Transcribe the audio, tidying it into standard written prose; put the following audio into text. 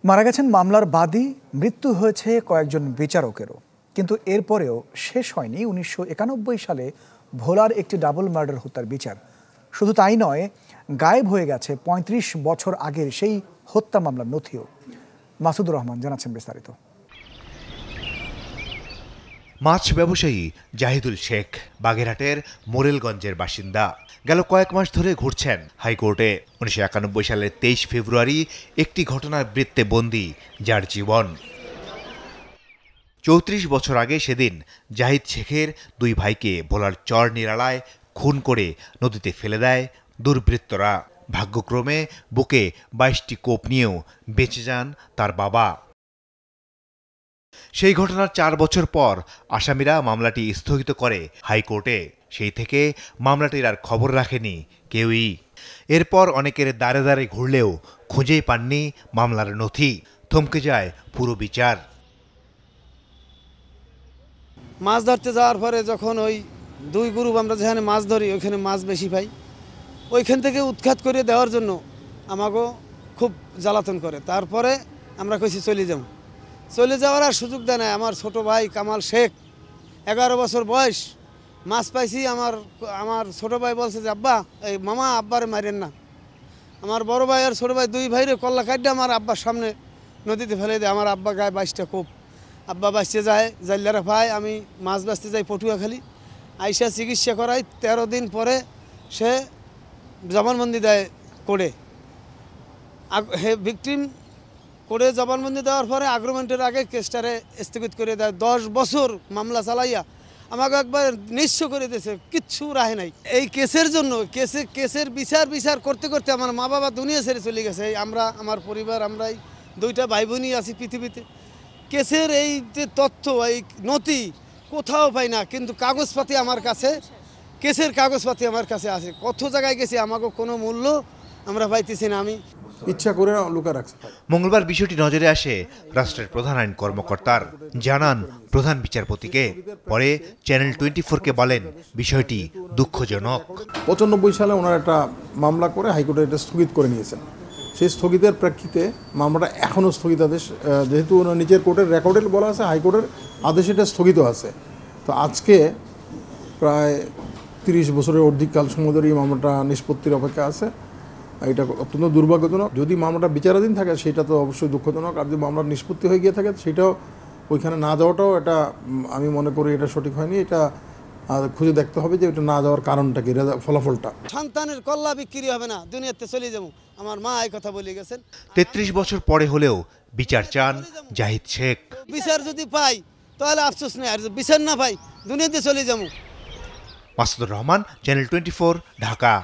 মারা গেছেন মামলার বাদী, মৃত্যু হয়েছে কয়েকজন বিচারকেরও। কিন্তু এরপরেও শেষ হয়নি ১৯৯১ সালে ভোলার একটি ডাবল মার্ডার হত্যার বিচার। শুধু তাই নয়, গায়েব হয়ে গেছে ৩৫ বছর আগের সেই হত্যা মামলার নথিও। মাসুদুর রহমান জানাচ্ছেন বিস্তারিত। মাছ ব্যবসায়ী জাহিদুল শেখ বাগেরহাটের মোরেলগঞ্জের বাসিন্দা। গেল কয়েক মাস ধরে ঘুরছেন হাইকোর্টে। ১৯৯১ সালের ২৩ ফেব্রুয়ারি একটি ঘটনার বৃত্তে বন্দী যার জীবন। ৩৪ বছর আগে সেদিন জাহিদ শেখের দুই ভাইকে ভোলার চর নিরালায় খুন করে নদীতে ফেলে দেয় দুর্বৃত্তরা। ভাগ্যক্রমে বুকে ২২টি কোপ নিয়েও বেঁচে যান তার বাবা। সেই ঘটনার ৪ বছর পর আসামিরা মামলাটি স্থগিত করে হাইকোর্টে। সেই থেকে মামলাটির আর খবর রাখেনি কেউই। এরপর অনেকের দ্বারে দ্বারে ঘুরলেও খুঁজেই পাননি মামলার নথি। থমকে যায় পুরো বিচার। মাছ ধরতে যাওয়ার পরে যখন ওই দুই গ্রুপ আমরা যেখানে মাছ ধরি ওইখানে মাছ বেশি পাই, ওইখান থেকে উৎখাত করে দেওয়ার জন্য আমাকেও খুব জ্বালাতন করে। তারপরে আমরা কইছি চলে যাওয়ার আর সুযোগ দেয় না। আমার ছোট ভাই কামাল শেখ, 11 বছর বয়স, মাছ পাইছি। আমার ছোট ভাই বলছে যে আব্বা, এই মামা আব্বারে মারেন না। আমার বড় ভাই আর ছোট ভাই দুই ভাইরে কল্লা কাটে আমার আব্বার সামনে নদীতে ফেলে দেয়। আমার আব্বা গায়ে 22টা কোপ। আব্বা বাঁচতে যায়, জাইলারা ভাই, আমি মাছ বাঁচতে যাই পটুয়াখালী। আইসা চিকিৎসা করাই 13 দিন পরে সে জবানবন্দি দেয় কোর্টে। ভিকটিম কোর্টে জবানবন্দি দেওয়ার পরে আগ্রমেন্টের আগে কেসটারে স্থগিত করে দেয়। 10 বছর মামলা চালাইয়া আমাকে একবার নিঃস্ব করে দিয়েছে, কিচ্ছু রাহে নাই। এই কেসের জন্য কেসের বিচার করতে করতে আমার মা বাবা দুনিয়া ছেড়ে চলে গেছে। আমার পরিবার, আমরাই 2টা ভাই বোনই আছি পৃথিবীতে। কেসের এই যে তথ্য, এই নথি কোথাও পাই না, কিন্তু কাগজপাতি আমার কাছে, কেসের কাগজপাতি আমার কাছে আছে। কত জায়গায় গেছি, আমাকে কোনো মূল্য আমরা পাইতেছি না। আমি ইচ্ছা করে লুকা রাখছি। মঙ্গলবার বিষয়টি নজরে আসে রাষ্ট্রের প্রধান আইন কর্মকর্তার, জানান প্রধান বিচারপতিকে। পরে চ্যানেল 24-কে বলেন বিষয়টি দুঃখজনক। 95 সালে ওনারা একটা মামলা করে হাইকোর্টে এটা স্থগিত করে নিয়েছেন। সেই স্থগিতের প্রেক্ষিতে মামলাটা এখনও স্থগিতাদেশ, যেহেতু ওনার নিজের কোর্টের রেকর্ডে বলা আছে হাইকোর্টের আদেশ এটা স্থগিত আছে। তো আজকে প্রায় 30 বছরের অধিককাল সময় ধরে এই মামলাটা নিষ্পত্তির অপেক্ষা আছে। এটা অত্যন্ত দুর্ভাগ্যজনক। যদি মামলাটা বিচারাধীন থাকে সেটা তো অবশ্যই দুঃখজনক, আর যদি মামলার নিষ্পত্তি হয়ে গিয়ে থাকে সেটাও, ওইখানে না যাওয়াটাও এটা আমি মনে করি এটা সঠিক হয়নি। এটা খুঁজে দেখতে হবে যে এটা না যাওয়ার কারণটা কি, ফলাফলটা। সন্তানের কল্লা বিক্রি হবে না, দুনিয়াতে চলে যাবো, আমার মা এই কথা বলে গেছেন। 33 বছর পরে হলেও বিচার চান জাহিদ শেখ। বিচার যদি পাই তাহলে আফসোস নেই, আর বিচার না পাই দুনিয়াতে চলে যাবো। মাসুদুর রহমান, চ্যানেল 24, ঢাকা।